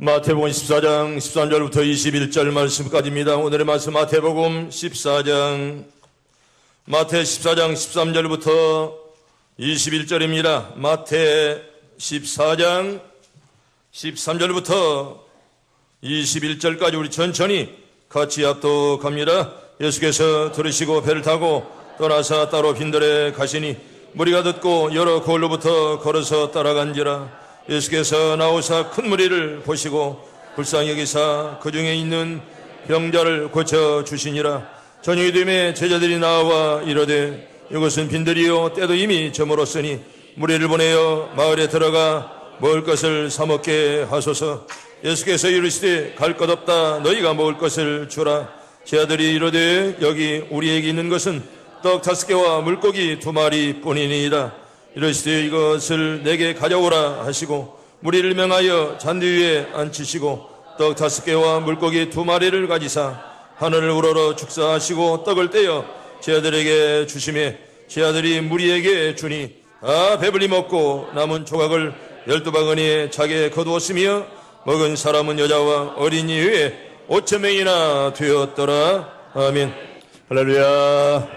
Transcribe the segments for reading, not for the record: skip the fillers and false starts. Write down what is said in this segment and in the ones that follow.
마태복음 14장 13절부터 21절 말씀까지입니다. 오늘의 말씀 마태복음 14장 13절부터 21절입니다. 마태 14장 13절부터 21절까지 우리 천천히 같이 합독합니다. 예수께서 들으시고 배를 타고 떠나서 따로 빈들에 가시니 무리가 듣고 여러 거울로부터 걸어서 따라간지라. 예수께서 나오사 큰 무리를 보시고 불쌍히 여기사 그 중에 있는 병자를 고쳐주시니라. 저녁이 되매 제자들이 나와 이르되 이것은 빈들이요 때도 이미 저물었으니 무리를 보내어 마을에 들어가 먹을 것을 사 먹게 하소서. 예수께서 이르시되 갈 것 없다 너희가 먹을 것을 주라. 제자들이 이르되 여기 우리에게 있는 것은 떡 5개와 물고기 2마리 뿐이니이다. 이르시되 이것을 내게 가져오라 하시고 무리를 명하여 잔디 위에 앉히시고 떡 5개와 물고기 2마리를 가지사 하늘을 우러러 축사하시고 떡을 떼어 제자들에게 주시매 제자들이 무리에게 주니 다 배불리 먹고 남은 조각을 12바구니에 차게 거두었으며 먹은 사람은 여자와 어린이 외에 5,000명이나 되었더라. 아멘. 할렐루야.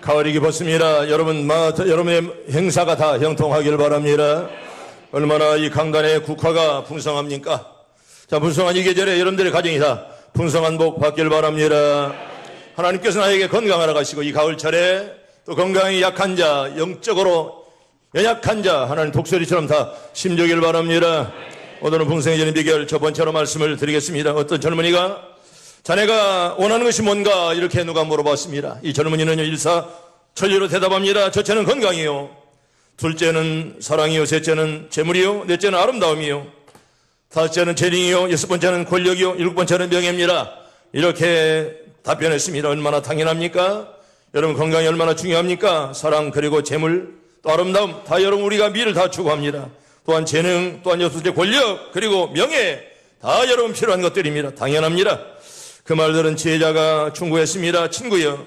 가을이 깊었습니다. 여러분의 행사가 다 형통하길 바랍니다. 얼마나 이 강단의 국화가 풍성합니까? 자, 풍성한 이 계절에 여러분들의 가정이 다 풍성한 복 받길 바랍니다. 하나님께서 나에게 건강하라 가시고 이 가을철에 또 건강이 약한 자, 영적으로 연약한 자 하나님 독수리처럼 다 심주길 바랍니다. 오늘은 풍성해지는 비결 첫 번째로 말씀을 드리겠습니다. 어떤 젊은이가 자네가 원하는 것이 뭔가 이렇게 누가 물어봤습니다. 이 젊은이는요 일사천리로 대답합니다. 첫째는 건강이요, 둘째는 사랑이요, 셋째는 재물이요, 넷째는 아름다움이요, 다섯째는 재능이요, 6번째는 권력이요, 7번째는 명예입니다. 이렇게 답변했습니다. 얼마나 당연합니까? 여러분 건강이 얼마나 중요합니까? 사랑 그리고 재물 또 아름다움 다 여러분 우리가 미를 다 추구합니다. 또한 재능 또한 6번째 권력 그리고 명예 다 여러분 필요한 것들입니다. 당연합니다. 그 말들은 지혜자가 충고했습니다. 친구여,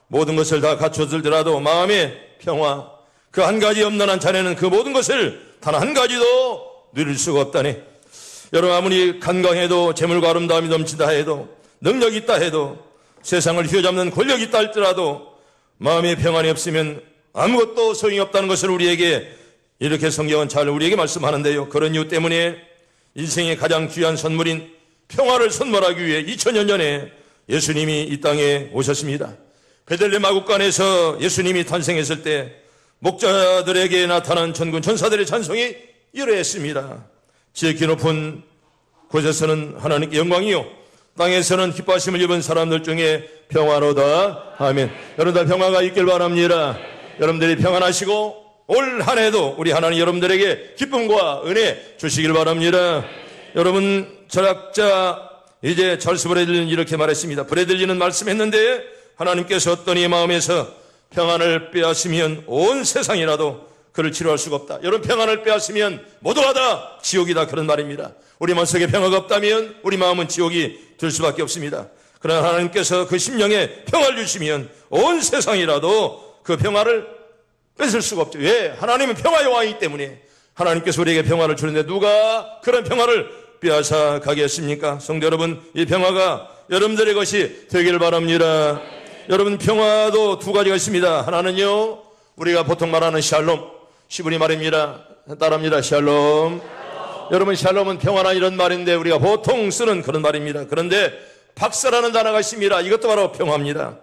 모든 것을 다 갖춰들더라도 마음의 평화 그 한 가지 없는 한 자네는 그 모든 것을 단 한 가지도 누릴 수가 없다네. 여러분 아무리 건강해도 재물과 아름다움이 넘친다 해도 능력이 있다 해도 세상을 휘어잡는 권력이 있다 할지라도 마음의 평안이 없으면 아무것도 소용이 없다는 것을 우리에게 이렇게 성경은 잘 우리에게 말씀하는데요. 그런 이유 때문에 인생의 가장 귀한 선물인 평화를 선물하기 위해 2000년 전에 예수님이 이 땅에 오셨습니다. 베들레헴 마국간에서 예수님이 탄생했을 때 목자들에게 나타난 천군 천사들의 찬송이 이러했습니다. 지극히 높은 곳에서는 하나님께 영광이요 땅에서는 기뻐하심을 입은 사람들 중에 평화로다. 아멘. 여러분 다 평화가 있길 바랍니다. 여러분들이 평안하시고 올 한 해도 우리 하나님 여러분들에게 기쁨과 은혜 주시길 바랍니다. 여러분 철학자 이제 찰스 브래들리는 이렇게 말했습니다. 브래들리는 말씀했는데 하나님께서 어떤 이의 마음에서 평안을 빼앗으면 온 세상이라도 그를 치료할 수가 없다. 여러분 평안을 빼앗으면 모두가 다 지옥이다 그런 말입니다. 우리 마음속에 평화가 없다면 우리 마음은 지옥이 될 수밖에 없습니다. 그러나 하나님께서 그 심령에 평화를 주시면 온 세상이라도 그 평화를 뺏을 수가 없죠. 왜? 하나님은 평화의 왕이기 때문에 하나님께서 우리에게 평화를 주는데 누가 그런 평화를 빼앗아 가겠습니까? 성도 여러분, 이 평화가 여러분들의 것이 되길 바랍니다. 여러분 평화도 두 가지가 있습니다. 하나는요 우리가 보통 말하는 샬롬, 시브리 말입니다. 따라합니다. 샬롬. 여러분 샬롬은 평화나 이런 말인데 우리가 보통 쓰는 그런 말입니다. 그런데 박스라는 단어가 있습니다. 이것도 바로 평화입니다.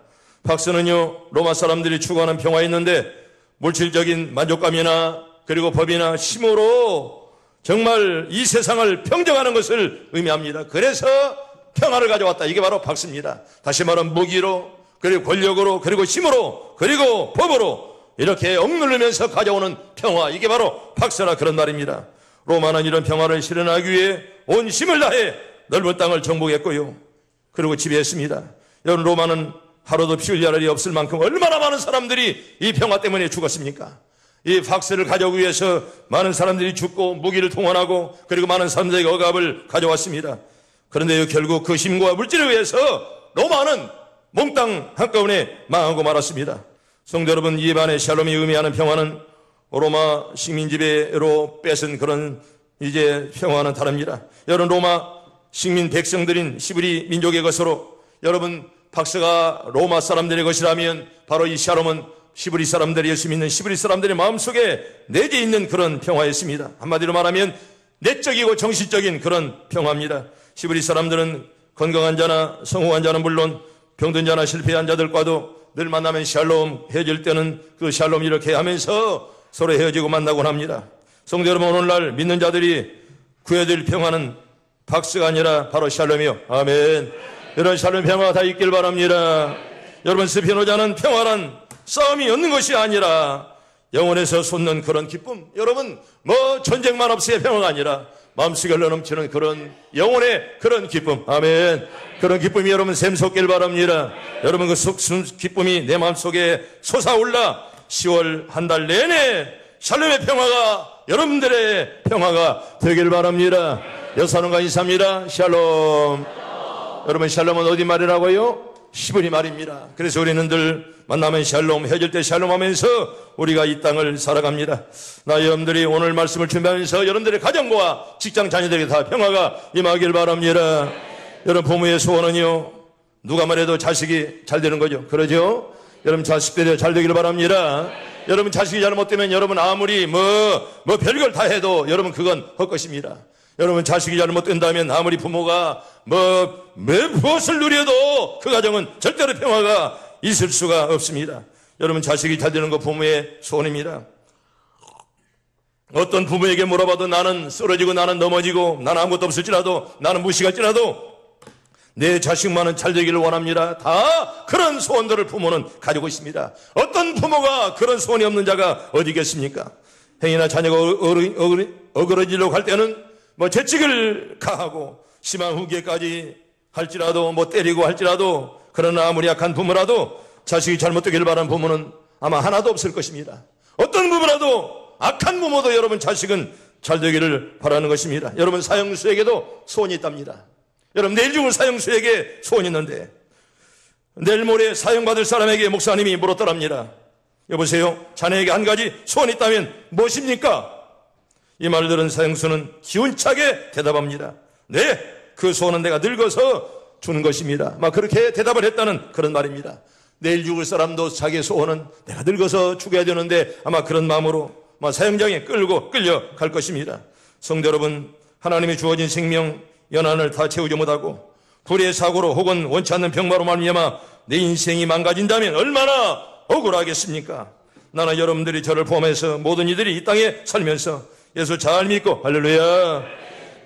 박스는요 로마 사람들이 추구하는 평화에 있는데 물질적인 만족감이나 그리고 법이나 힘으로 정말 이 세상을 평정하는 것을 의미합니다. 그래서 평화를 가져왔다. 이게 바로 박스입니다. 다시 말하면 무기로 그리고 권력으로 그리고 힘으로 그리고 법으로 이렇게 억누르면서 가져오는 평화, 이게 바로 박스라 그런 말입니다. 로마는 이런 평화를 실현하기 위해 온 힘을 다해 넓은 땅을 정복했고요 그리고 지배했습니다. 여러분 로마는 하루도 피 흘릴 날이 없을 만큼 얼마나 많은 사람들이 이 평화 때문에 죽었습니까? 이 박스를 가져오기 위해서 많은 사람들이 죽고 무기를 동원하고 그리고 많은 사람들에게 억압을 가져왔습니다. 그런데 결국 그 힘과 물질에 의해서 로마는 몽땅 한꺼번에 망하고 말았습니다. 성도 여러분, 이에 반해 샬롬이 의미하는 평화는 로마 식민 지배로 뺏은 그런 이제 평화는 다릅니다. 여러분 로마 식민 백성들인 시브리 민족의 것으로 여러분 박스가 로마 사람들의 것이라면 바로 이 샬롬은 시브리 사람들이 예수 믿는 시브리 사람들의 마음속에 내재 있는 그런 평화였습니다. 한마디로 말하면 내적이고 정신적인 그런 평화입니다. 시브리 사람들은 건강한 자나 성공한 자는 물론 병든 자나 실패한 자들과도 늘 만나면 샬롬, 헤어질 때는 그 샬롬 이렇게 하면서 서로 헤어지고 만나곤 합니다. 성도 여러분, 오늘날 믿는 자들이 구해야 될 평화는 박스가 아니라 바로 샬롬이요. 아멘. 이런 샬롬 평화가 다 있길 바랍니다. 여러분, 스피노자는 평화란 싸움이 없는 것이 아니라 영혼에서 솟는 그런 기쁨. 여러분, 뭐 전쟁만 없어야 평화가 아니라 마음속에 흘러넘치는 그런 영혼의 그런 기쁨. 아멘. 그런 기쁨이 여러분 샘솟길 바랍니다. 여러분 그 기쁨이 내 마음속에 솟아올라 10월 한 달 내내 샬롬의 평화가 여러분들의 평화가 되길 바랍니다. 여사는가 인사합니다. 샬롬. 여러분 샬롬은 어디 말이라고요? 시브리 말입니다. 그래서 우리는 늘 만나면 샬롬, 헤어질 때 샬롬 하면서 우리가 이 땅을 살아갑니다. 나 여러분들이 오늘 말씀을 준비하면서 여러분들의 가정과 직장 자녀들에게 다 평화가 임하길 바랍니다. 여러분 부모의 소원은요, 누가 말해도 자식이 잘 되는 거죠. 그러죠? 여러분 자식들이 잘 되길 바랍니다. 여러분 자식이 잘못되면 여러분 아무리 별걸 다 해도 여러분 그건 헛것입니다. 여러분 자식이 잘못된다면 아무리 부모가 무엇을 누려도 그 가정은 절대로 평화가 있을 수가 없습니다. 여러분 자식이 잘 되는 거 부모의 소원입니다. 어떤 부모에게 물어봐도 나는 쓰러지고 나는 넘어지고 나는 아무것도 없을지라도 나는 무시할지라도 내 자식만은 잘 되기를 원합니다. 다 그런 소원들을 부모는 가지고 있습니다. 어떤 부모가 그런 소원이 없는 자가 어디겠습니까? 행여나 자녀가 어그러지려고 할 때는 재칙을 가하고 심한 후기까지 할지라도 때리고 할지라도, 그러나 아무리 약한 부모라도 자식이 잘못되기를 바라는 부모는 아마 하나도 없을 것입니다. 어떤 부모라도, 악한 부모도 여러분 자식은 잘 되기를 바라는 것입니다. 여러분 사형수에게도 소원이 있답니다. 여러분 내일 죽을 사형수에게 소원이 있는데 내일 모레 사형받을 사람에게 목사님이 물었더랍니다. 여보세요, 자네에게 한 가지 소원이 있다면 무엇입니까? 이 말을 들은 사형수는 기운차게 대답합니다. 네, 그 소원은 내가 늙어서 주는 것입니다. 그렇게 대답을 했다는 그런 말입니다. 내일 죽을 사람도 자기의 소원은 내가 늙어서 죽어야 되는데 아마 그런 마음으로 사형장에 끌려갈 것입니다. 성도 여러분, 하나님이 주어진 생명 연한을 다 채우지 못하고 불의의 사고로 혹은 원치 않는 병마로 말미암아 내 인생이 망가진다면 얼마나 억울하겠습니까? 나는 여러분들이 저를 포함해서 모든 이들이 이 땅에 살면서 예수 잘 믿고 할렐루야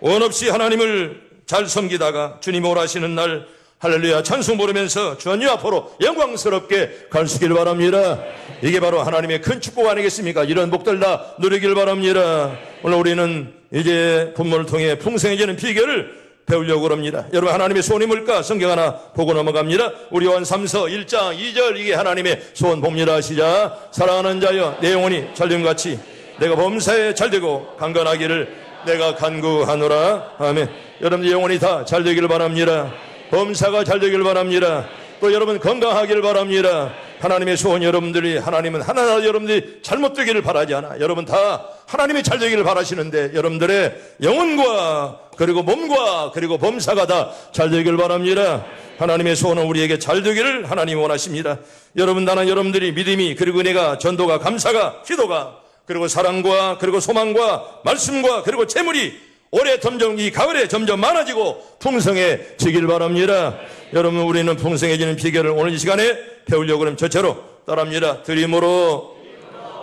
원 없이 하나님을 잘 섬기다가 주님 오라시는 날 할렐루야 찬송 부르면서 주님 앞으로 영광스럽게 갈 수 있길 바랍니다. 이게 바로 하나님의 큰 축복 아니겠습니까? 이런 복들 다 누리길 바랍니다. 오늘 우리는 이제 본문을 통해 풍성해지는 비결을 배우려고 합니다. 여러분 하나님의 소원이 뭘까? 성경 하나 보고 넘어갑니다. 우리 요한 3서 1장 2절 이게 하나님의 소원 봅니다. 시작. 사랑하는 자여 내 영혼이 잘됨같이 내가 범사에 잘되고 강건하기를 내가 간구하노라. 아멘. 여러분의 영혼이 다 잘되기를 바랍니다. 범사가 잘되기를 바랍니다. 또 여러분 건강하기를 바랍니다. 하나님의 소원 여러분들이, 하나님은 하나라도 여러분들이 잘못되기를 바라지 않아. 여러분 다 하나님이 잘되기를 바라시는데 여러분들의 영혼과 그리고 몸과 그리고 범사가 다 잘되기를 바랍니다. 하나님의 소원은 우리에게 잘되기를 하나님이 원하십니다. 여러분 나는 여러분들이 믿음이 그리고 은혜가 전도가 감사가 기도가 그리고 사랑과 그리고 소망과 말씀과 그리고 재물이 올해 점점 이 가을에 점점 많아지고 풍성해지길 바랍니다. 여러분 우리는 풍성해지는 비결을 오늘 이 시간에 배우려고 하면 저처럼 따라합니다. 드림으로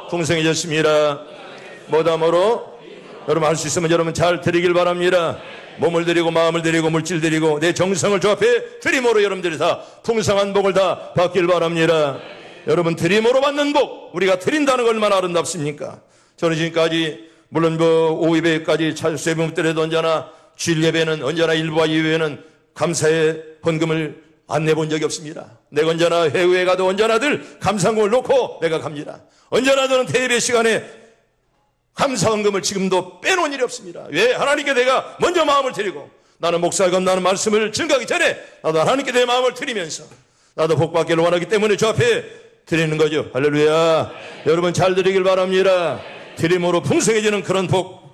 풍성해졌습니다. 뭐다모로 여러분 할 수 있으면 여러분 잘 드리길 바랍니다. 몸을 드리고 마음을 드리고 물질 드리고 내 정성을 조합해 드림으로 여러분들이 다 풍성한 복을 다 받길 바랍니다. 여러분 드림으로 받는 복, 우리가 드린다는 걸 얼마나 아름답습니까? 저는 지금까지 물론 오후 예배까지 세번 때려도 언제나 주일 예배는 언제나 일부와 이후에는 감사의 헌금을 안 내본 적이 없습니다. 내가 언제나 회의에 가도 언제나 늘 감사헌금을 놓고 내가 갑니다. 언제나 저는 대예배 시간에 감사헌금을 지금도 빼놓은 일이 없습니다. 왜? 하나님께 내가 먼저 마음을 드리고 나는 목사가 나는 말씀을 증거하기 전에 나도 하나님께 내 마음을 드리면서 나도 복받기를 원하기 때문에 주 앞에 드리는 거죠. 할렐루야. 여러분 잘 드리길 바랍니다. 드림으로 풍성해지는 그런 복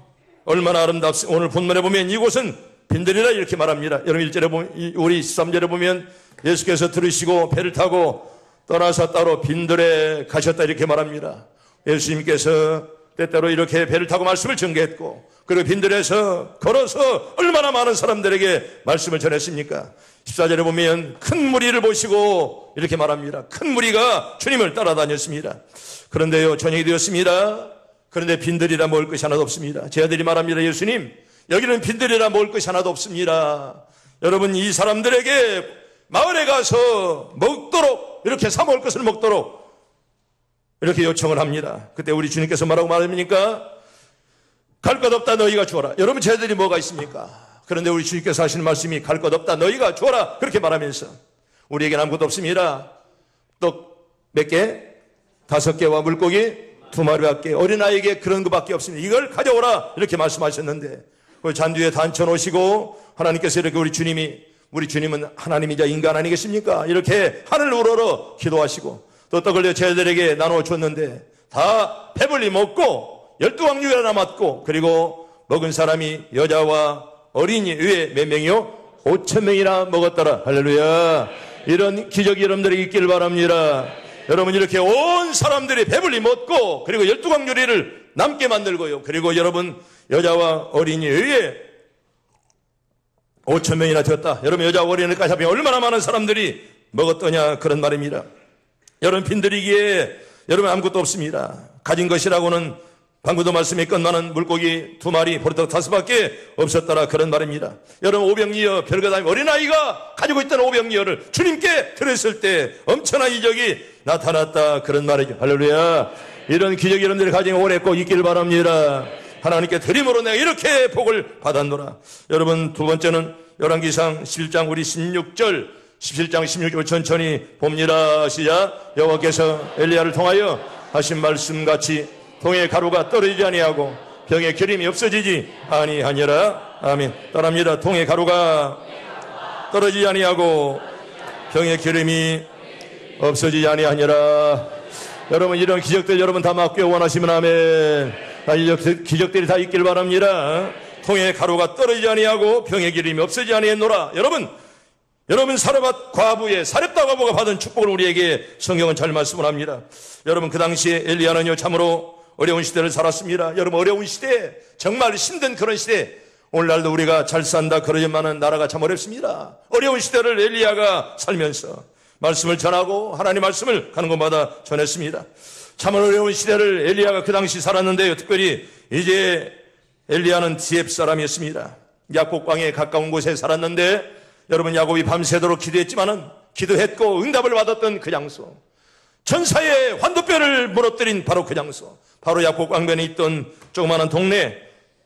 얼마나 아름답습니까? 오늘 본문에 보면 이곳은 빈들이라 이렇게 말합니다. 여러분 1절에 보면, 우리 13절에 보면 예수께서 들으시고 배를 타고 떠나서 따로 빈들에 가셨다 이렇게 말합니다. 예수님께서 때때로 이렇게 배를 타고 말씀을 전개했고, 그리고 빈들에서 걸어서 얼마나 많은 사람들에게 말씀을 전했습니까? 14절에 보면 큰 무리를 보시고 이렇게 말합니다. 큰 무리가 주님을 따라다녔습니다. 그런데요, 저녁이 되었습니다. 그런데 빈들이라 먹을 것이 하나도 없습니다. 제 아들이 말합니다. 예수님, 여기는 빈들이라 먹을 것이 하나도 없습니다. 여러분, 이 사람들에게 마을에 가서 먹도록, 이렇게 사 먹을 것을 먹도록 이렇게 요청을 합니다. 그때 우리 주님께서 뭐라고 말합니까? 갈 것 없다 너희가 주어라. 여러분, 쟤들이 뭐가 있습니까? 그런데 우리 주님께서 하시는 말씀이 갈 것 없다 너희가 주어라, 그렇게 말하면서 우리에게는 아무것도 없습니다. 떡 몇 개? 5개와 물고기 2마리밖에, 어린아이에게 그런 것밖에 없습니다. 이걸 가져오라, 이렇게 말씀하셨는데, 그 잔디에 단쳐 놓으시고 하나님께서 이렇게 우리 주님은 하나님이자 인간 아니겠습니까? 이렇게 하늘을 우러러 기도하시고 또 떡을 쟤들에게 나누어 줬는데 다 배불리 먹고 12왕류가 남았고, 그리고 먹은 사람이 여자와 어린이 외에 몇 명이요? 5,000명이나 먹었더라. 할렐루야. 이런 기적이 여러분들에게 있길 바랍니다. 여러분, 이렇게 온 사람들이 배불리 먹고, 그리고 12광주리를 남게 만들고요, 그리고 여러분 여자와 어린이 외에 5,000명이나 되었다. 여러분, 여자와 어린이까지 합하면 얼마나 많은 사람들이 먹었더냐, 그런 말입니다. 여러분, 빈들이기에 여러분 아무것도 없습니다. 가진 것이라고는 방금도 말씀했건만은 물고기 2마리, 보리떡 5밖에 없었더라, 그런 말입니다. 여러분, 오병이어 별것 아닌 어린아이가 가지고 있던 오병이어를 주님께 드렸을 때 엄청난 이적이 나타났다, 그런 말이죠. 할렐루야. 이런 기적이 여러분들의 가정에 오래 꼭 있기를 바랍니다. 하나님께 드림으로 내가 이렇게 복을 받았노라. 여러분, 두 번째는 열왕기상 11장 우리 16절 17장 16절 천천히 봅니다. 시작. 여호와께서 엘리야를 통하여 하신 말씀같이 동의 가루가 떨어지지 아니하고 병의 기름이 없어지지 아니하니라. 아멘. 따라합니다. 동의 가루가 떨어지지 아니하고 병의 기름이 없어지지 아니하니라. 여러분, 이런 기적들 여러분 다 맡기고 원하시면 아멘. 기적들이 다 있길 바랍니다. 통의 가루가 떨어지지 아니하고 병의 기름이 없어지지 아니했노라. 여러분 사르밧 과부의 사렙다 과부가 받은 축복을 우리에게 성경은 잘 말씀을 합니다. 여러분, 그 당시에 엘리야는요 참으로 어려운 시대를 살았습니다. 여러분, 어려운 시대, 정말 힘든 그런 시대, 오늘날도 우리가 잘 산다 그러지만은 나라가 참 어렵습니다. 어려운 시대를 엘리야가 살면서 말씀을 전하고 하나님 말씀을 가는 곳마다 전했습니다. 참 어려운 시대를 엘리야가 그 당시 살았는데요, 특별히 이제 엘리야는 디앱 사람이었습니다. 야곱강에 가까운 곳에 살았는데, 여러분, 야곱이 밤새도록 기도했지만은 기도했고 응답을 받았던 그 장소, 천사의 환도뼈를 무너뜨린 바로 그 장소, 바로 야곱강변에 있던 조그마한 동네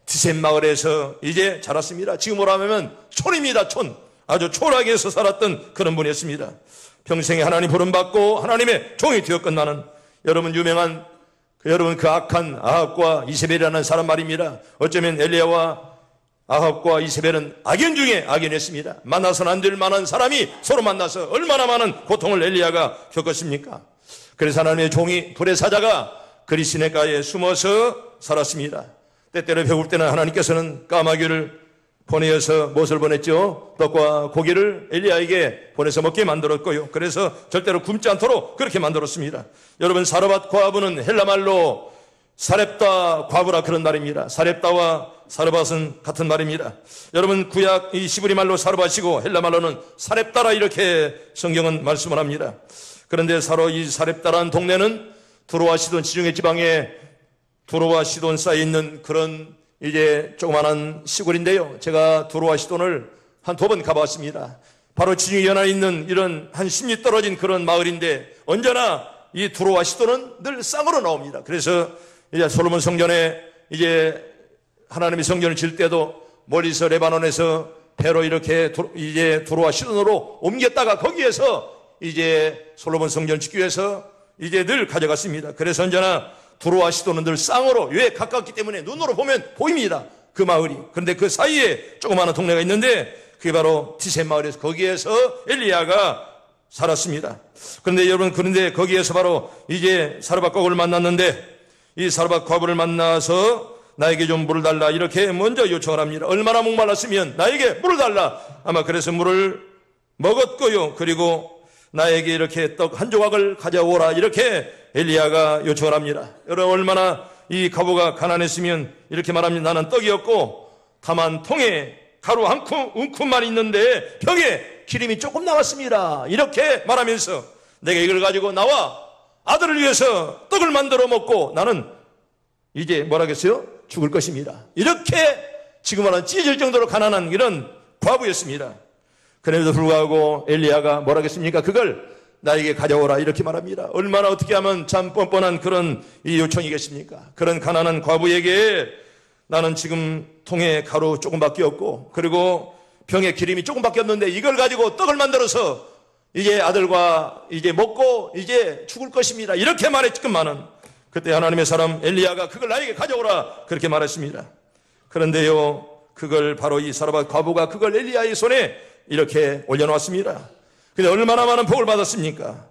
디셉 마을에서 이제 자랐습니다. 지금으로 하면 촌입니다. 촌. 아주 초락에서 살았던 그런 분이었습니다. 평생에 하나님 부름받고 하나님의 종이 되었건만은 여러분, 유명한 그 악한 아합과 이세벨이라는 사람 말입니다. 어쩌면 엘리야와 아합과 이세벨은 악연 중에 악연했습니다. 만나서는 안 될 만한 사람이 서로 만나서 얼마나 많은 고통을 엘리야가 겪었습니까? 그래서 하나님의 종이 불의 사자가 그리 시냇가에 숨어서 살았습니다. 때때로 배고플 때는 하나님께서는 까마귀를 보내어서 무엇을 보냈죠? 떡과 고기를 엘리야에게 보내서 먹게 만들었고요. 그래서 절대로 굶지 않도록 그렇게 만들었습니다. 여러분, 사르밧 과부는 헬라말로 사렙다 과부라 그런 말입니다. 사렙다와 사르밧은 같은 말입니다. 여러분, 구약 이 시브리 말로 사르밧이고 헬라말로는 사렙다라 이렇게 성경은 말씀을 합니다. 그런데 이 사렙다라는 동네는 두로와 시돈 지중해 지방에 두로와 시돈 쌓여 있는 그런 이제 조그마한 시골인데요. 제가 두로와 시돈을 한 2번 가봤습니다. 바로 지중해 연안에 있는 이런 한 10리 떨어진 그런 마을인데 언제나 이 두로와 시돈은 늘 쌍으로 나옵니다. 그래서 이제 솔로몬 성전에 이제 하나님의 성전을 질 때도 멀리서 레바논에서 배로 이렇게 이제 두로와 시돈으로 옮겼다가 거기에서 이제 솔로몬 성전을 짓기 위해서 이제 늘 가져갔습니다. 그래서 언제나 두로와 시돈은 늘 쌍으로, 왜 가깝기 때문에 눈으로 보면 보입니다, 그 마을이. 그런데 그 사이에 조그마한 동네가 있는데 그게 바로 디셉 마을에서 거기에서 엘리야가 살았습니다. 그런데 여러분, 거기에서 바로 이제 사르밧 과부를 만났는데 이 사르밧 과부를 만나서 나에게 좀 물을 달라 이렇게 먼저 요청을 합니다. 얼마나 목말랐으면 나에게 물을 달라. 아마 그래서 물을 먹었고요. 그리고 나에게 이렇게 떡 한 조각을 가져오라 이렇게 엘리야가 요청을 합니다. 여러분 얼마나 이 과부가 가난했으면 이렇게 말합니다. 나는 떡이 없고 다만 통에 가루 한 움큼만 있는데 병에 기름이 조금 남았습니다. 이렇게 말하면서 내가 이걸 가지고 나와 아들을 위해서 떡을 만들어 먹고 나는 이제 뭐라겠어요? 죽을 것입니다. 이렇게 지금 말하는 찢어질 정도로 가난한 이런 과부였습니다. 그럼에도 불구하고 엘리야가 뭐라겠습니까? 그걸 나에게 가져오라 이렇게 말합니다. 얼마나 어떻게 하면 참 뻔뻔한 그런 이 요청이겠습니까? 그런 가난한 과부에게 나는 지금 통에 가루 조금밖에 없고 그리고 병에 기름이 조금밖에 없는데 이걸 가지고 떡을 만들어서 이제 아들과 이제 먹고 이제 죽을 것입니다. 이렇게 말했지만은 그때 하나님의 사람 엘리야가 그걸 나에게 가져오라 그렇게 말했습니다. 그런데요, 그걸 바로 이 사르밧 과부가 그걸 엘리야의 손에 이렇게 올려놓았습니다. 근데 얼마나 많은 복을 받았습니까?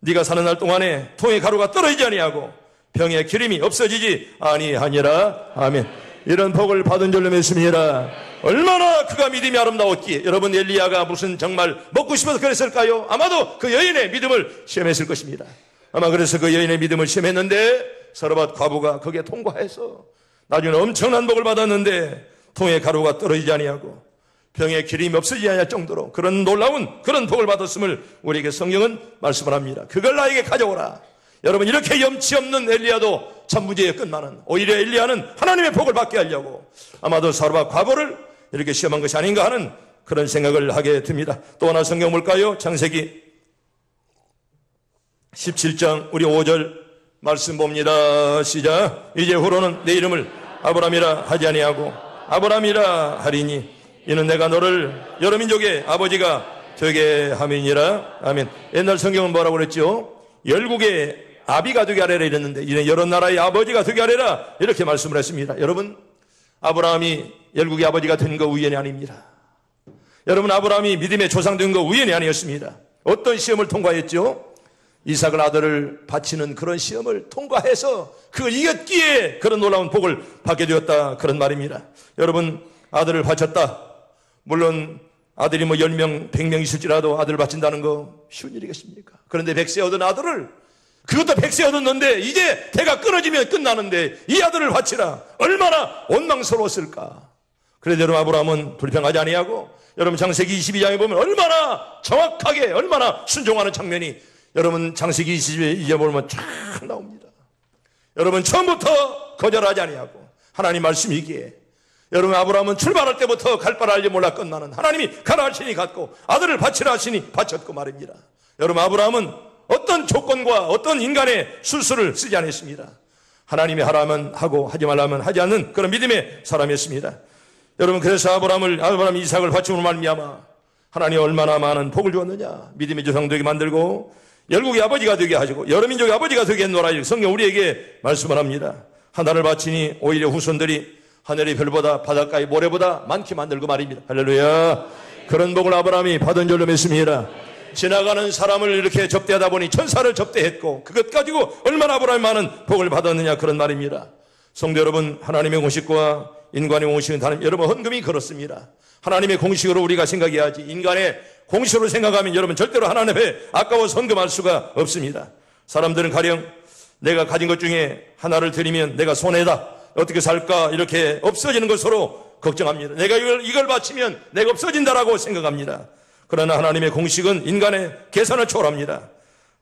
네가 사는 날 동안에 통에 가루가 떨어지지 아니하고 병에 기름이 없어지지 아니하니라. 아멘. 이런 복을 받은 줄로 믿습니다. 얼마나 그가 믿음이 아름다웠기에 여러분 엘리야가 무슨 정말 먹고 싶어서 그랬을까요? 아마도 그 여인의 믿음을 시험했을 것입니다. 아마 그래서 그 여인의 믿음을 시험했는데 사르밧 과부가 거기에 통과해서 나중에 엄청난 복을 받았는데 통에 가루가 떨어지지 아니하고 병에 기름이 없어지지 않을 정도로 그런 놀라운 그런 복을 받았음을 우리에게 성경은 말씀을 합니다. 그걸 나에게 가져오라. 여러분 이렇게 염치 없는 엘리야도 참 문제의 끝만은 오히려 엘리야는 하나님의 복을 받게 하려고 아마도 사르밧 과부를 이렇게 시험한 것이 아닌가 하는 그런 생각을 하게 됩니다. 또 하나 성경 볼까요? 창세기 17장 우리 5절 말씀 봅니다. 시작. 이제 후로는 내 이름을 아브라함이라 하지 아니하고 아브라함이라 하리니 이는 내가 너를 여러 민족의 아버지가 되게 함이니라. 아멘. 옛날 성경은 뭐라고 그랬죠? 열국의 아비가 되게 하래라 이랬는데 이제 여러 나라의 아버지가 되게 하래라 이렇게 말씀을 했습니다. 여러분 아브라함이 열국의 아버지가 된 거 우연이 아닙니다. 여러분 아브라함이 믿음의 조상 된 거 우연이 아니었습니다. 어떤 시험을 통과했죠? 이삭을 아들을 바치는 그런 시험을 통과해서 그걸 이겼기에 그런 놀라운 복을 받게 되었다 그런 말입니다. 여러분 아들을 바쳤다. 물론 아들이 뭐 10명 100명 있을지라도 아들을 바친다는 거 쉬운 일이겠습니까? 그런데 100세 얻은 아들을 그것도 100세 얻었는데 이제 대가 끊어지면 끝나는데 이 아들을 바치라. 얼마나 원망스러웠을까. 그래도 여러분 아브라함은 불평하지 아니하고 여러분 창세기 22장에 보면 얼마나 정확하게 얼마나 순종하는 장면이 여러분 창세기 22장에 보면 쫙 나옵니다. 여러분 처음부터 거절하지 아니하고 하나님 말씀이기에 여러분 아브라함은 출발할 때부터 갈 바를 알지 몰랐건만은 하나님이 가라 하시니 갔고 아들을 바치라 하시니 바쳤고 말입니다. 여러분 아브라함은 어떤 조건과 어떤 인간의 술수를 쓰지 않았습니다. 하나님이 하라면 하고 하지 말라면 하지 않는 그런 믿음의 사람이었습니다. 여러분 그래서 아브라함 이삭을 바침으로 말미암아 하나님이 얼마나 많은 복을 주었느냐. 믿음의 조상 되게 만들고 열국의 아버지가 되게 하시고 여러 민족의 아버지가 되게 했노라. 성경 우리에게 말씀을 합니다. 하나를 바치니 오히려 후손들이 하늘의 별보다 바닷가의 모래보다 많게 만들고 말입니다. 할렐루야. 그런 복을 아브라함이 받은 줄로 믿습니다. 지나가는 사람을 이렇게 접대하다 보니 천사를 접대했고 그것 가지고 얼마나 아브라함이 많은 복을 받았느냐 그런 말입니다. 성도 여러분 하나님의 공식과 인간의 공식은 다른 여러분 헌금이 그렇습니다. 하나님의 공식으로 우리가 생각해야지 인간의 공식으로 생각하면 여러분 절대로 하나님 앞에 아까워서 헌금할 수가 없습니다. 사람들은 가령 내가 가진 것 중에 하나를 드리면 내가 손해다. 어떻게 살까 이렇게 없어지는 것으로 걱정합니다. 내가 이걸 바치면 내가 없어진다라고 생각합니다. 그러나 하나님의 공식은 인간의 계산을 초월합니다.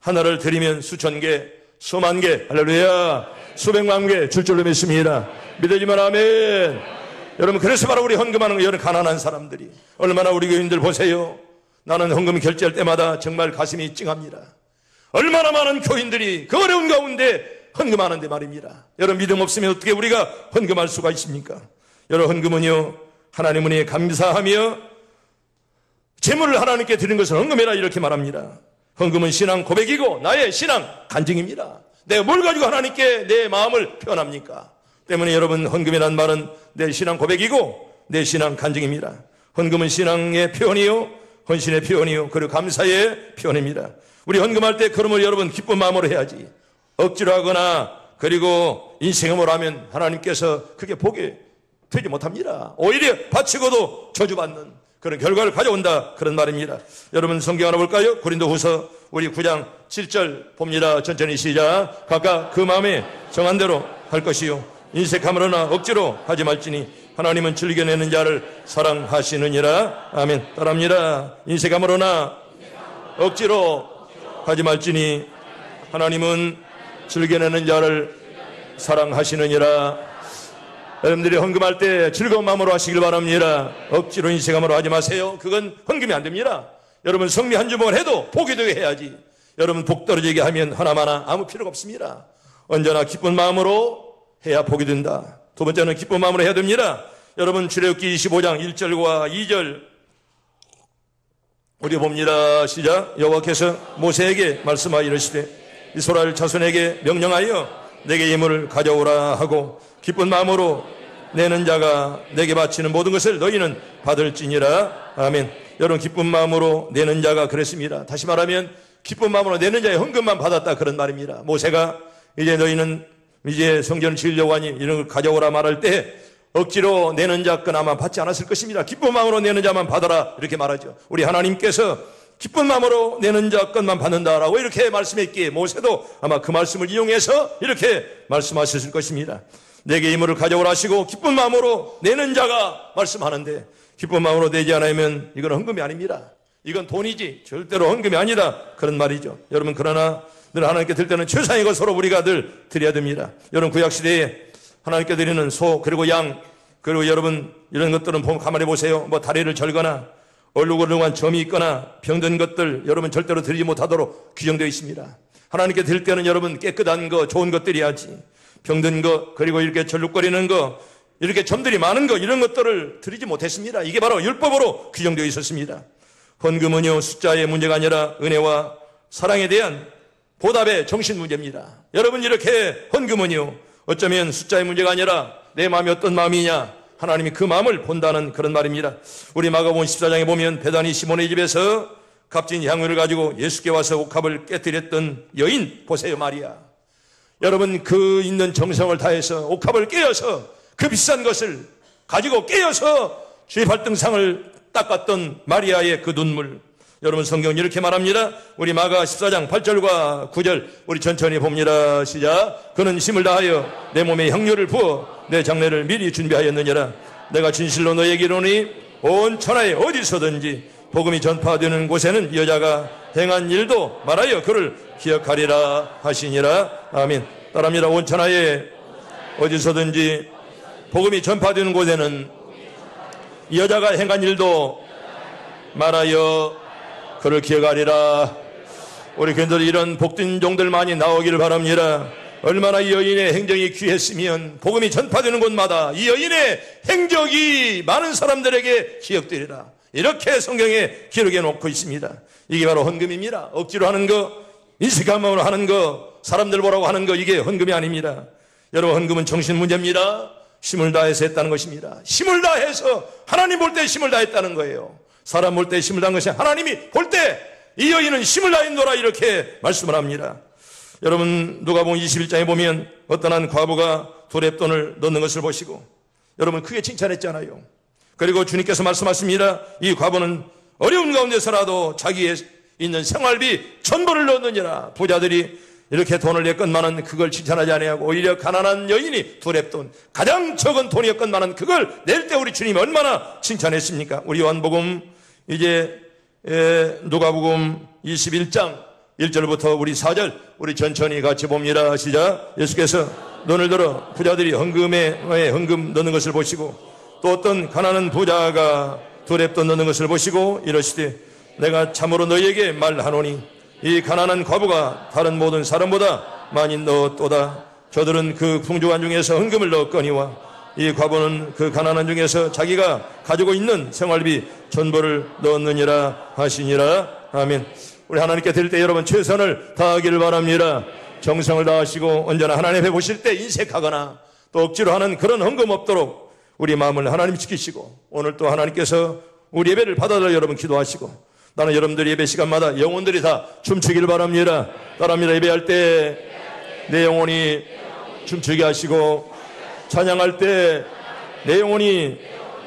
하나를 드리면 수천 개, 수만 개, 할렐루야, 수백만 개 줄 줄로 믿습니다. 믿어지면 아멘. 여러분 그래서 바로 우리 헌금하는 거 여러 가난한 사람들이 얼마나 우리 교인들 보세요. 나는 헌금 결제할 때마다 정말 가슴이 찡합니다. 얼마나 많은 교인들이 그 어려운 가운데 헌금하는데 말입니다. 여러분 믿음 없으면 어떻게 우리가 헌금할 수가 있습니까? 여러분 헌금은요 하나님 은혜에 감사하며 재물을 하나님께 드리는 것을 헌금해라 이렇게 말합니다. 헌금은 신앙 고백이고 나의 신앙 간증입니다. 내가 뭘 가지고 하나님께 내 마음을 표현합니까? 때문에 여러분 헌금이란 말은 내 신앙 고백이고 내 신앙 간증입니다. 헌금은 신앙의 표현이요 헌신의 표현이요 그리고 감사의 표현입니다. 우리 헌금할 때 그러면 여러분 기쁜 마음으로 해야지. 억지로 하거나 그리고 인생을 하면 하나님께서 그게 복이 되지 못합니다. 오히려 바치고도 저주받는 그런 결과를 가져온다, 그런 말입니다. 여러분 성경 하나 볼까요? 고린도후서 우리 9장 7절 봅니다. 천천히 시작. 각각 그 마음에 정한 대로 할 것이요 인색함으로나 억지로 하지 말지니 하나님은 즐겨내는 자를 사랑하시느니라. 아멘. 따라합니다. 인색함으로나 억지로 하지 말지니 하나님은 즐겨내는 자를 사랑하시느니라. 여러분들이 헌금할 때 즐거운 마음으로 하시길 바랍니다. 억지로 인색함으로 하지 마세요. 그건 헌금이 안 됩니다. 여러분 성미 한 주먹을 해도 복이 되게 해야지. 여러분 복 떨어지게 하면 하나마나 아무 필요가 없습니다. 언제나 기쁜 마음으로 해야 복이 된다. 두 번째는 기쁜 마음으로 해야 됩니다. 여러분 출애굽기 25장 1절과 2절 우리 봅니다. 시작. 여호와께서 모세에게 말씀하여 이르시되 이스라엘 자손에게 명령하여 내게 예물을 가져오라 하고 기쁜 마음으로 내는 자가 내게 바치는 모든 것을 너희는 받을지니라. 아멘. 여러분 기쁜 마음으로 내는 자가 그랬습니다. 다시 말하면 기쁜 마음으로 내는 자의 헌금만 받았다, 그런 말입니다. 모세가 이제 너희는 이제 성전을 지으려고 하니 이런 걸 가져오라 말할 때 억지로 내는 자 건 아마 받지 않았을 것입니다. 기쁜 마음으로 내는 자만 받아라, 이렇게 말하죠. 우리 하나님께서 기쁜 마음으로 내는 자 것만 받는다라고 이렇게 말씀했기에 모세도 아마 그 말씀을 이용해서 이렇게 말씀하셨을 것입니다. 내게 예물을 가져오라 하시고 기쁜 마음으로 내는 자가 말씀하는데 기쁜 마음으로 내지 않으면 이건 헌금이 아닙니다. 이건 돈이지 절대로 헌금이 아니다, 그런 말이죠. 여러분 그러나 늘 하나님께 드릴 때는 최상의 것으로 우리가 늘 드려야 됩니다. 여러분 구약시대에 하나님께 드리는 소 그리고 양 그리고 여러분 이런 것들은 보면 가만히 보세요. 뭐 다리를 절거나 얼룩얼룩한 점이 있거나 병든 것들 여러분 절대로 드리지 못하도록 규정되어 있습니다. 하나님께 드릴 때는 여러분 깨끗한 거 좋은 것 드려야지. 병든 거 그리고 이렇게 절룩거리는 거 이렇게 점들이 많은 거 이런 것들을 드리지 못했습니다. 이게 바로 율법으로 규정되어 있었습니다. 헌금은요 숫자의 문제가 아니라 은혜와 사랑에 대한 보답의 정신 문제입니다. 여러분 이렇게 헌금은요 어쩌면 숫자의 문제가 아니라 내 마음이 어떤 마음이냐 하나님이 그 마음을 본다는 그런 말입니다. 우리 마가복음 14장에 보면 베다니 시몬의 집에서 값진 향유를 가지고 예수께 와서 옥합을 깨뜨렸던 여인 보세요. 마리아. 여러분 그 있는 정성을 다해서 옥합을 깨어서 그 비싼 것을 가지고 깨어서 주의 발등상을 닦았던 마리아의 그 눈물. 여러분 성경은 이렇게 말합니다. 우리 마가 14장 8절과 9절 우리 천천히 봅니다. 시작. 그는 힘을 다하여 내 몸에 향료를 부어 내 장례를 미리 준비하였느니라. 내가 진실로 너에게 이르노니 온 천하에 어디서든지 복음이 전파되는 곳에는 여자가 행한 일도 말하여 그를 기억하리라 하시니라. 아멘. 따라합니다. 온 천하에 어디서든지 복음이 전파되는 곳에는 여자가 행한 일도 말하여 그를 기억하리라. 우리 교인들 이런 복된 종들 많이 나오기를 바랍니다. 얼마나 이 여인의 행정이 귀했으면 복음이 전파되는 곳마다 이 여인의 행적이 많은 사람들에게 기억되리라. 이렇게 성경에 기록해 놓고 있습니다. 이게 바로 헌금입니다. 억지로 하는 거, 인색함으로 하는 거, 사람들 보라고 하는 거 이게 헌금이 아닙니다. 여러분 헌금은 정신 문제입니다. 힘을 다해서 했다는 것입니다. 힘을 다해서 하나님 볼 때 힘을 다했다는 거예요. 사람 볼 때 힘을 다한 것이 하나님이 볼 때 이 여인은 힘을 다했노라 이렇게 말씀을 합니다. 여러분 누가복음 21장에 보면 어떤 한 과부가 두렙돈을 넣는 것을 보시고 여러분 크게 칭찬했잖아요. 그리고 주님께서 말씀하십니다. 이 과부는 어려운 가운데서라도 자기의 있는 생활비 전부를 넣느니라. 부자들이 이렇게 돈을 냈건만은 그걸 칭찬하지 아니하고 오히려 가난한 여인이 두렙돈 가장 적은 돈이었건만은 그걸 낼 때 우리 주님이 얼마나 칭찬했습니까? 우리 요한복음 이제 누가복음 21장 1절부터 우리 4절 우리 천천히 같이 봅니다. 시작. 예수께서 눈을 들어 부자들이 헌금 넣는 것을 보시고 또 어떤 가난한 부자가 두렙돈 넣는 것을 보시고 이러시되 내가 참으로 너희에게 말하노니 이 가난한 과부가 다른 모든 사람보다 많이 넣었도다. 저들은 그 풍족한 중에서 헌금을 넣었거니와 이 과부는 그 가난한 중에서 자기가 가지고 있는 생활비 전부를 넣었느니라 하시니라. 아멘. 우리 하나님께 드릴 때 여러분 최선을 다하기를 바랍니다. 정성을 다하시고 언제나 하나님 앞에 보실 때 인색하거나 또 억지로 하는 그런 헌금 없도록 우리 마음을 하나님이 지키시고 오늘 또 하나님께서 우리 예배를 받아달라 여러분 기도하시고 나는 여러분들 예배 시간마다 영혼들이 다 춤추기를 바랍니다. 따라합니다. 예배할 때 내 영혼이 춤추게 하시고 찬양할 때 내 영혼이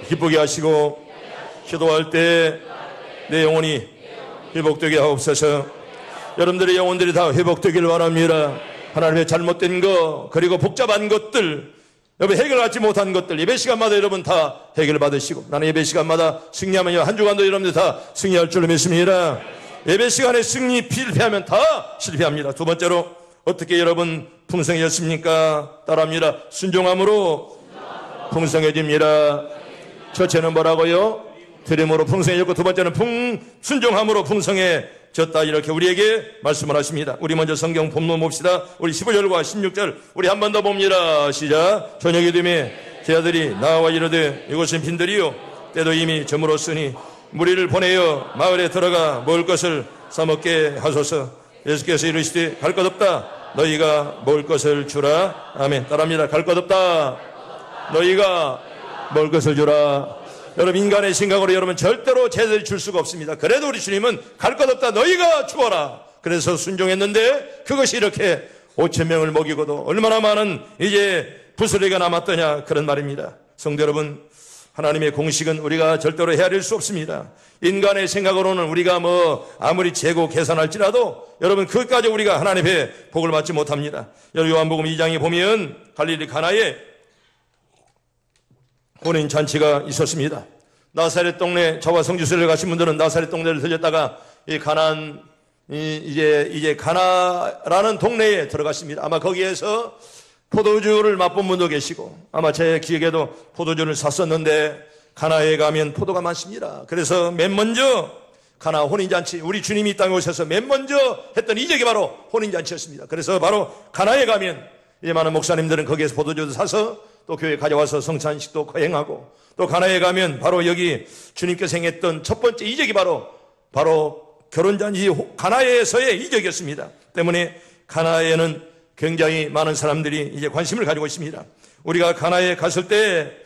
기쁘게 하시고 기도할 때 내 영혼이 회복되게 하옵소서. 여러분들의 영혼들이 다 회복되기를 바랍니다. 하나님의 잘못된 거 그리고 복잡한 것들 여러분 해결하지 못한 것들 예배 시간마다 여러분 다 해결받으시고 나는 예배 시간마다 승리하면 한 주간도 여러분들 다 승리할 줄로 믿습니다. 예배 시간에 승리 실패하면 다 실패합니다. 두 번째로 어떻게 여러분 풍성해졌습니까? 따라합니다. 순종함으로 풍성해집니다. 첫째는 뭐라고요? 들음으로 풍성해졌고 두 번째는 순종함으로 풍성해졌다 이렇게 우리에게 말씀을 하십니다. 우리 먼저 성경 본문 봅시다. 우리 15절과 16절 우리 한 번 더 봅니다. 시작. 저녁이 되매 제 아들이 나와 이르되 이곳은 빈들이요 때도 이미 저물었으니 무리를 보내어 마을에 들어가 먹을 것을 사먹게 하소서. 예수께서 이르시되 갈 것 없다 너희가 먹을 것을 주라. 아멘. 따라합니다. 갈 것 없다 너희가 먹을 것을 주라. 여러분 인간의 생각으로 여러분 절대로 제대로 줄 수가 없습니다. 그래도 우리 주님은 갈 것 없다 너희가 주어라. 그래서 순종했는데 그것이 이렇게 5,000명을 먹이고도 얼마나 많은 이제 부스러기가 남았더냐 그런 말입니다. 성도 여러분 하나님의 공식은 우리가 절대로 헤아릴 수 없습니다. 인간의 생각으로는 우리가 아무리 재고 계산할지라도 여러분 그것까지 우리가 하나님의 복을 받지 못합니다. 여러분 요한복음 2장에 보면 갈릴리 가나에 혼인 잔치가 있었습니다. 나사렛 동네 저와 성지순례를 가신 분들은 나사렛 동네를 들렸다가 이 가나안 이제 가나라는 동네에 들어갔습니다. 아마 거기에서 포도주를 맛본 분도 계시고 아마 제 기억에도 포도주를 샀었는데 가나에 가면 포도가 많습니다. 그래서 맨 먼저 가나 혼인잔치 우리 주님이 이 땅에 오셔서 맨 먼저 했던 이적이 바로 혼인잔치였습니다. 그래서 바로 가나에 가면 이제 많은 목사님들은 거기에서 포도주도 사서 또 교회에 가져와서 성찬식도 거행하고 또 가나에 가면 바로 여기 주님께서 행했던 첫 번째 이적이 바로 결혼잔치 가나에서의 이적이었습니다. 때문에 가나에는 굉장히 많은 사람들이 이제 관심을 가지고 있습니다. 우리가 가나에 갔을 때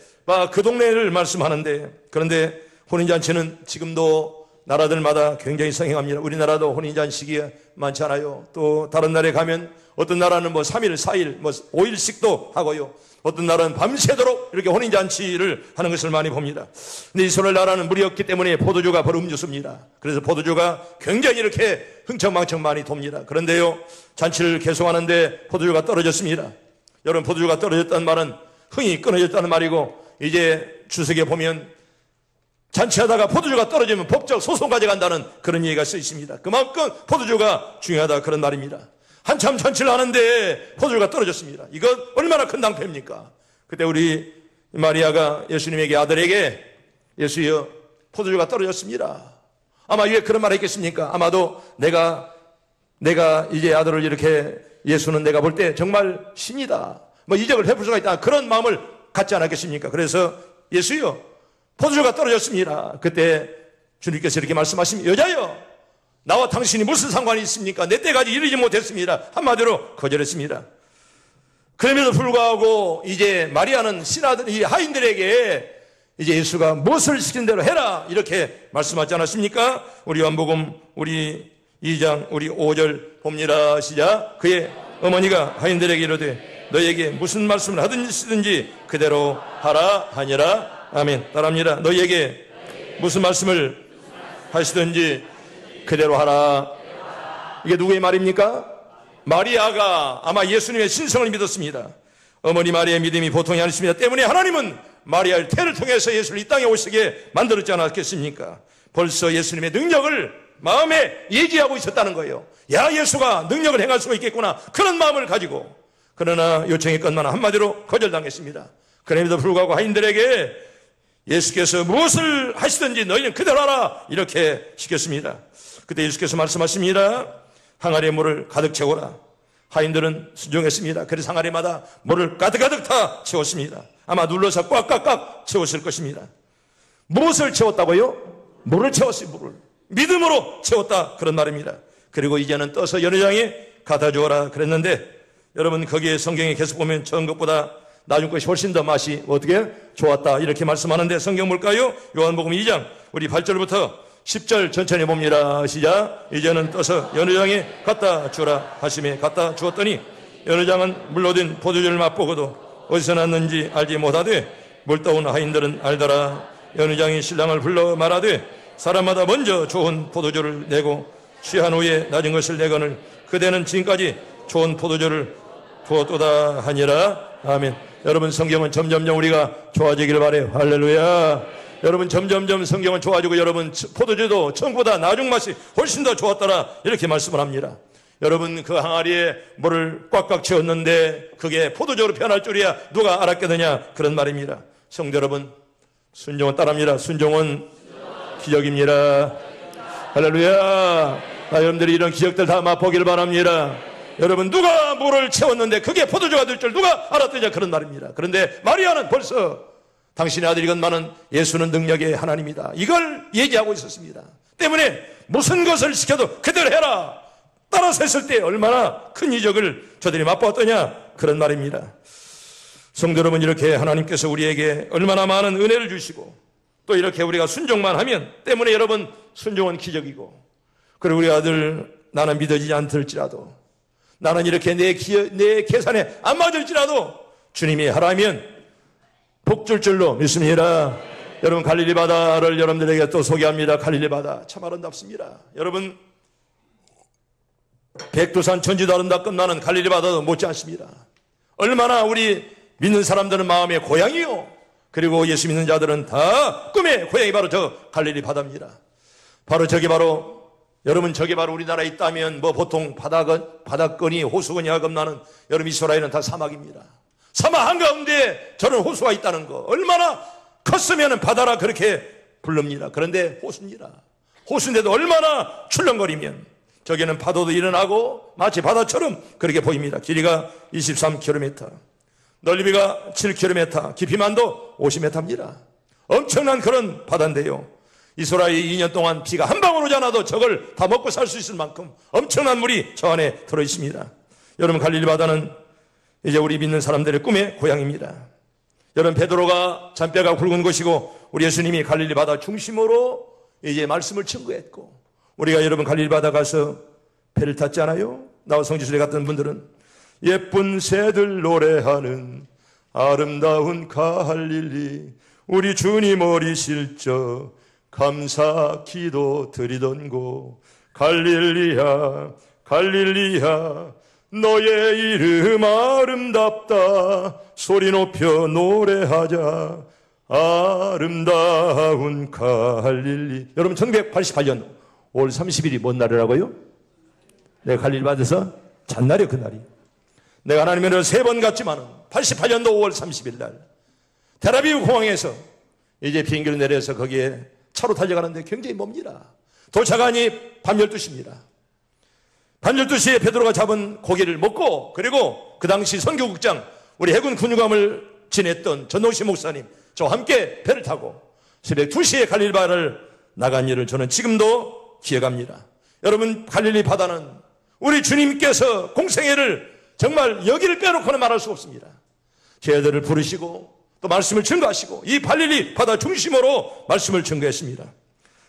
그 동네를 말씀하는데 그런데 혼인잔치는 지금도 나라들마다 굉장히 성행합니다. 우리나라도 혼인잔치가 많지 않아요. 또 다른 나라에 가면 어떤 나라는 3일, 4일, 5일씩도 하고요. 어떤 나라는 밤새도록 이렇게 혼인잔치를 하는 것을 많이 봅니다. 근데 이스라엘 나라는 물이 없기 때문에 포도주가 바로 음료수입니다. 그래서 포도주가 굉장히 이렇게 흥청망청 많이 돕니다. 그런데요, 잔치를 계속하는데 포도주가 떨어졌습니다. 여러분, 포도주가 떨어졌다는 말은 흥이 끊어졌다는 말이고, 이제 주석에 보면 잔치하다가 포도주가 떨어지면 법적 소송 가져간다는 그런 얘기가 써 있습니다. 그만큼 포도주가 중요하다 그런 말입니다. 한참 잔치를 하는데 포도주가 떨어졌습니다. 이건 얼마나 큰 낭패입니까? 그때 우리 마리아가 예수님에게 아들에게 예수여 포도주가 떨어졌습니다. 아마 왜 그런 말을 했겠습니까? 아마도 내가 이제 아들을 이렇게 예수는 내가 볼 때 정말 신이다. 이적을 베풀 수가 있다. 그런 마음을 갖지 않았겠습니까? 그래서 예수여 포도주가 떨어졌습니다. 그때 주님께서 이렇게 말씀하십니다. 여자여 나와 당신이 무슨 상관이 있습니까? 내 때까지 이르지 못했습니다. 한마디로 거절했습니다. 그럼에도 불구하고 이제 마리아는 신하들, 이 하인들에게 이제 예수가 무엇을 시킨 대로 해라 이렇게 말씀하지 않았습니까? 우리 요한복음 우리 2장 우리 5절 봅니다. 시작. 그의 어머니가 하인들에게 이르되 너희에게 무슨 말씀을 하든지 그대로 하라 하니라. 아멘. 따라합니다. 너희에게 무슨 말씀을 하시든지 그대로 하라. 이게 누구의 말입니까? 마리아가 아마 예수님의 신성을 믿었습니다. 어머니 마리아의 믿음이 보통이 아니었습니다. 때문에 하나님은 마리아의 태를 통해서 예수를 이 땅에 오시게 만들었지 않았겠습니까? 벌써 예수님의 능력을 마음에 예지하고 있었다는 거예요. 야, 예수가 능력을 행할 수가 있겠구나. 그런 마음을 가지고. 그러나 요청했건만 한마디로 거절당했습니다. 그럼에도 불구하고 하인들에게 예수께서 무엇을 하시든지 너희는 그대로 하라 이렇게 시켰습니다. 그때 예수께서 말씀하십니다. 항아리에 물을 가득 채워라. 하인들은 순종했습니다. 그래서 항아리마다 물을 가득가득 다 채웠습니다. 아마 눌러서 꽉꽉꽉 채웠을 것입니다. 무엇을 채웠다고요? 물을 채웠어요. 물을. 믿음으로 채웠다 그런 말입니다. 그리고 이제는 떠서 연회장에 갖다 주어라 그랬는데 여러분 거기에 성경에 계속 보면 전 것보다 나중 것이 훨씬 더 맛이 어떻게 좋았다 이렇게 말씀하는데 성경 볼까요? 요한복음 2장 우리 8절부터 10절 천천히 봅니다. 시작. 이제는 떠서 연회장에 갖다 주라 하심에 갖다 주었더니 여느 장은 물로 된 포도주를 맛보고도 어디서 났는지 알지 못하되 물떠온 하인들은 알더라. 여느 장이 신랑을 불러 말하되 사람마다 먼저 좋은 포도주를 내고 취한 후에 낮은 것을 내거늘 그대는 지금까지 좋은 포도주를 부었도다 하니라. 아멘. 여러분, 성경은 점점점 우리가 좋아지길 바래요. 할렐루야. 여러분, 점점점 성경은 좋아지고 여러분 포도주도 처음보다 나중 맛이 훨씬 더 좋았더라 이렇게 말씀을 합니다. 여러분, 그 항아리에 물을 꽉꽉 채웠는데 그게 포도주로 변할 줄이야 누가 알았겠느냐 그런 말입니다. 성도 여러분, 순종은 따릅니다. 순종은 기적입니다. 할렐루야. 여러분들이 이런 기적들 다 맛보길 바랍니다. 여러분, 누가 물을 채웠는데 그게 포도주가 될 줄 누가 알았더냐 그런 말입니다. 그런데 마리아는 벌써 당신의 아들이 건만은 예수는 능력의 하나님이다 이걸 얘기하고 있었습니다. 때문에 무슨 것을 시켜도 그대로 해라 따라서 했을 때 얼마나 큰 이적을 저들이 맛보았더냐 그런 말입니다. 성도 여러분, 이렇게 하나님께서 우리에게 얼마나 많은 은혜를 주시고 또 이렇게 우리가 순종만 하면 때문에 여러분 순종은 기적이고, 그리고 우리 아들 나는 믿어지지 않을지라도 나는 이렇게 내 계산에 안 맞을지라도 주님이 하라면 복 줄 줄로 믿습니다. 여러분, 갈릴리 바다를 여러분들에게 또 소개합니다. 갈릴리 바다 참 아름답습니다. 여러분, 백두산 천지도 아름답건만은 갈릴리 바다도 못지 않습니다. 얼마나 우리 믿는 사람들은 마음의 고향이요, 그리고 예수 믿는 자들은 다 꿈의 고향이 바로 저 갈릴리 바다입니다. 바로 저게 바로 여러분, 저게 바로 우리나라에 있다면 뭐 보통 바닷거니 호수거니 하건만은 여러분 이스라엘은 다 사막입니다. 사막 한가운데 저런 호수가 있다는 거 얼마나 컸으면 바다라 그렇게 부릅니다. 그런데 호수입니다. 호수인데도 얼마나 출렁거리면 저기는 파도도 일어나고 마치 바다처럼 그렇게 보입니다. 길이가 23km, 넓이가 7km, 깊이만도 50m입니다. 엄청난 그런 바다인데요, 이스라엘이 2년 동안 비가 한 방울 오지 않아도 저걸 다 먹고 살 수 있을 만큼 엄청난 물이 저 안에 들어있습니다. 여러분, 갈릴리 바다는 이제 우리 믿는 사람들의 꿈의 고향입니다. 여러분, 베드로가 잔뼈가 굵은 곳이고 우리 예수님이 갈릴리 바다 중심으로 이제 말씀을 증거했고, 우리가 여러분 갈릴리 바다 가서 배를 탔지 않아요? 나와 성지순례 갔던 분들은 예쁜 새들 노래하는 아름다운 갈릴리, 우리 주님 어리실 적 감사 기도 드리던 곳, 갈릴리야 갈릴리야 너의 이름 아름답다 소리 높여 노래하자 아름다운 갈릴리. 여러분, 1988년 5월 30일이 뭔 날이라고요? 내가 갈릴리 바다에서 잔날이요, 그날이. 내가 하나님의 은혜를 3번 갔지만 88년도 5월 30일 날 텔아비브 공항에서 이제 비행기를 내려서 거기에 차로 달려가는데 굉장히 멉니다. 도착하니 밤 12시입니다. 밤 12시에 베드로가 잡은 고기를 먹고, 그리고 그 당시 선교국장 우리 해군 군유감을 지냈던 전동시 목사님 저와 함께 배를 타고 새벽 2시에 갈릴리 바다를 나간 일을 저는 지금도 기억합니다. 여러분, 갈릴리 바다는 우리 주님께서 공생애를 정말 여기를 빼놓고는 말할 수 없습니다. 제자들을 부르시고 또 말씀을 증거하시고 이 갈릴리 바다 중심으로 말씀을 증거했습니다.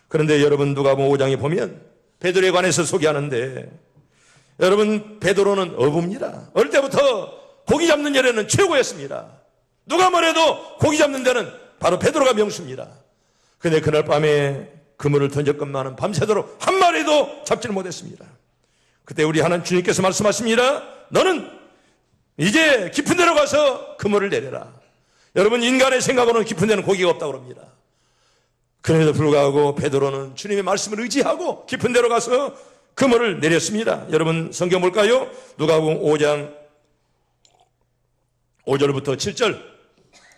그런데 여러분, 누가복음 5장에 보면 베드로에 관해서 소개하는데, 여러분, 베드로는 어부입니다. 어릴 때부터 고기 잡는 일에는 최고였습니다. 누가 뭐래도 고기 잡는 데는 바로 베드로가 명수입니다. 그런데 그날 밤에 그물을 던졌건만은 밤새도록 한 마리도 잡지를 못했습니다. 그때 우리 하나님 주님께서 말씀하십니다. 너는 이제 깊은 데로 가서 그물을 내려라. 여러분, 인간의 생각으로는 깊은 데는 고기가 없다고 합니다. 그럼에도 불구하고 베드로는 주님의 말씀을 의지하고 깊은 데로 가서 그물을 내렸습니다. 여러분, 성경 볼까요? 누가복음 5장 5절부터 7절.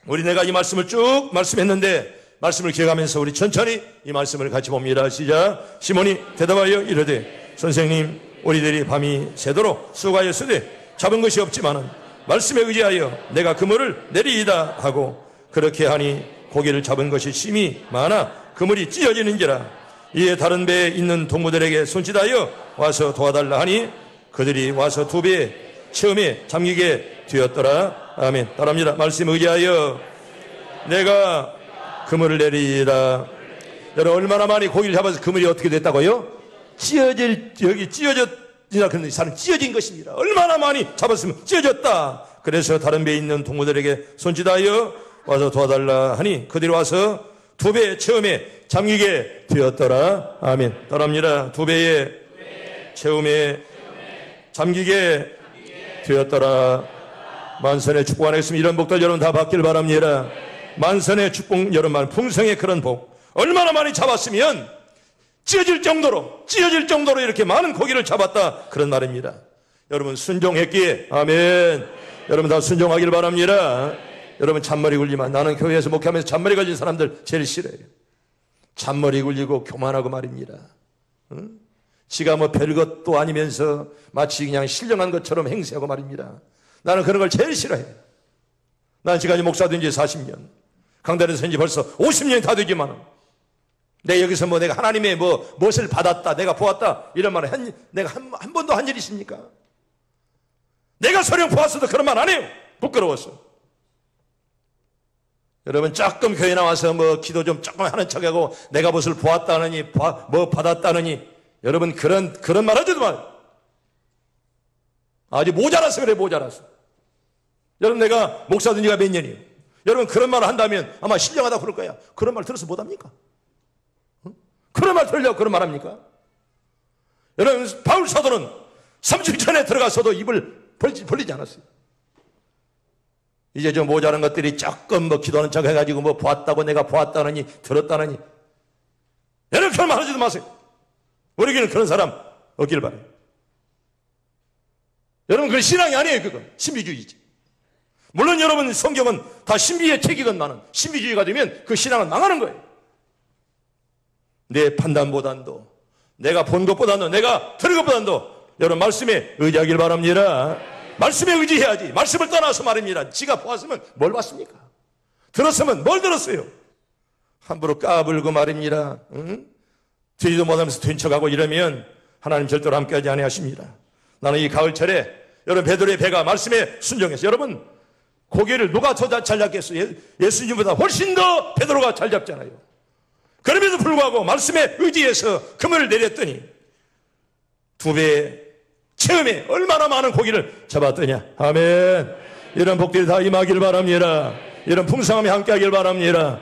우리 내가 이 말씀을 쭉 말씀했는데 말씀을 기억하면서 우리 천천히 이 말씀을 같이 봅니다. 시작. 시몬이 대답하여 이르되 선생님, 우리들이 밤이 새도록 수고하였으되 잡은 것이 없지만은 말씀에 의지하여 내가 그물을 내리이다 하고, 그렇게 하니 고기를 잡은 것이 심히 많아 그물이 찢어지는지라. 이에 다른 배에 있는 동무들에게 손짓하여 와서 도와달라 하니 그들이 와서 2배에 처음에 잠기게 되었더라. 아멘. 따라합니다. 말씀에 의지하여 내가 그물을 내리이다. 여러분, 얼마나 많이 고기를 잡아서 그물이 어떻게 됐다고요? 여기 찢어져 그런데 살은 찢어진 것입니다. 얼마나 많이 잡았으면 찢어졌다. 그래서 다른 배에 있는 동무들에게 손짓하여 와서 도와달라 하니 그들이 와서 두 배 체험에 잠기게 되었더라. 아멘. 따라합니다. 두 배의 체험에 잠기게 되었더라. 만선의 축복 안 하겠습니다. 이런 복들 여러분 다 받길 바랍니다. 만선의 축복 여러분, 풍성의 그런 복. 얼마나 많이 잡았으면 찢어질 정도로 이렇게 많은 고기를 잡았다. 그런 말입니다. 여러분 순종했기에, 아멘. 여러분 다 순종하길 바랍니다. 여러분 잔머리 굴리면, 나는 교회에서 목회하면서 잔머리 걸린 사람들 제일 싫어요. 잔머리 굴리고 교만하고 말입니다. 응? 지가 뭐 별것도 아니면서 마치 그냥 신령한 것처럼 행세하고 말입니다. 나는 그런 걸 제일 싫어해. 난 지금까지 목사 된 지 40년, 강단에서 산 지 벌써 50년이 다 되지만, 내가 여기서 뭐 내가 하나님의 무엇을 받았다, 내가 보았다, 이런 말을 내가 한 번도 한 일 있습니까? 내가 설령 보았어도 그런 말 안 해요. 부끄러웠어. 여러분, 조금 교회 나와서 기도 좀 조금 하는 척하고 내가 무엇을 보았다느니, 뭐 받았다느니, 여러분, 그런 말 하지도 마요. 아직 모자라서 그래, 모자라서. 여러분, 내가 목사 된 지가 몇 년이에요. 여러분, 그런 말을 한다면 아마 신령하다고 그럴 거야. 그런 말 들어서 못합니까? 응? 그런 말 들으려고 그런 말 합니까? 여러분, 바울 사도는 30일 전에 들어가서도 입을 벌리지 않았어요. 이제 좀 모자란 것들이 조금 기도하는 척 해가지고 보았다고, 내가 보았다느니, 들었다느니. 여러분, 그런 말 하지도 마세요. 우리에게는 그런 사람 없길 바라요. 여러분, 그건 신앙이 아니에요. 그건 신비주의지. 물론 여러분, 성경은 다 신비의 책이건만은 신비주의가 되면 그 신앙은 망하는 거예요. 내 판단보단도, 내가 본 것보단도, 내가 들은 것보단도 여러분 말씀에 의지하길 바랍니다. 말씀에 의지해야지. 말씀을 떠나서 말입니다. 지가 보았으면 뭘 봤습니까? 들었으면 뭘 들었어요? 함부로 까불고 말입니다. 응? 되지도 못하면서 된 척하고 이러면 하나님 절대로 함께하지 아니하십니다. 나는 이 가을철에 여러분 베드로의 배가 말씀에 순종해서, 여러분 고개를 누가 더 잘 잡겠어요? 예수님보다 훨씬 더 베드로가 잘 잡잖아요. 그럼에도 불구하고 말씀에 의지해서 그물을 내렸더니 두 배의 체험에 얼마나 많은 고기를 잡았더냐. 아멘. 이런 복들이 다 임하길 바랍니다. 이런 풍성함이 함께하길 바랍니다.